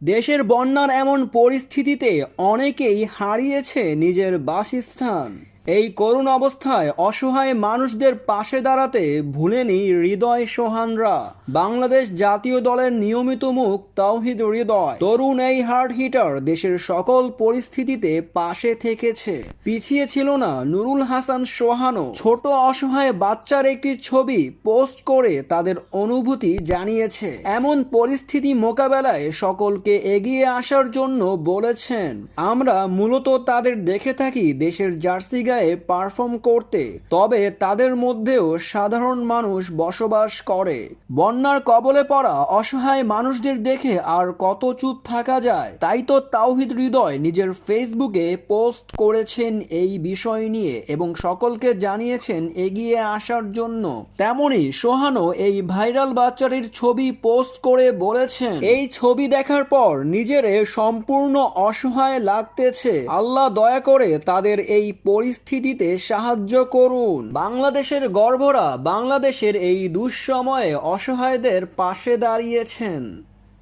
দেশের বন্যার এমন পরিস্থিতিতে অনেকেই হারিয়েছে নিজের বাসস্থান। এই করুণ অবস্থায় অসহায় মানুষদের পাশে দাঁড়াতে ভুলেনি হৃদয় সোহানরা। বাংলাদেশ জাতীয় দলের নিয়মিত মুখ তাওহিদ হৃদয় তরুণ এই হার্ড হিটার দেশের সকল পরিস্থিতিতে পাশে থেকেছে, পিছিয়ে ছিল না। নুরুল হাসান সোহানও ছোট অসহায় বাচ্চার একটি ছবি পোস্ট করে তাদের অনুভূতি জানিয়েছে। এমন পরিস্থিতি মোকাবেলায় সকলকে এগিয়ে আসার জন্য বলেছেন, আমরা মূলত তাদের দেখে থাকি দেশের জার্সি পারফর্ম করতে, তবে তাদের মধ্যেও সাধারণ মানুষ বসবাস করে। বন্যার কবলে পড়া অসহায় মানুষদের দেখে আর কত চুপ থাকা যায়। তাই তো তাওহিদ হৃদয় নিজের ফেসবুকে পোস্ট করেছেন এই বিষয় নিয়ে এবং সকলকে জানিয়েছেন এগিয়ে আসার জন্য। তেমনি সোহানও এই ভাইরাল বাচ্চাটির ছবি পোস্ট করে বলেছেন, এই ছবি দেখার পর নিজেরে সম্পূর্ণ অসহায় লাগতেছে। আল্লাহ দয়া করে তাদের এই পরিস্থিতিতে সাহায্য করুন। বাংলাদেশের গর্ভরা বাংলাদেশের এই দুঃসময়ে অসহায়দের পাশে দাঁড়িয়েছেন।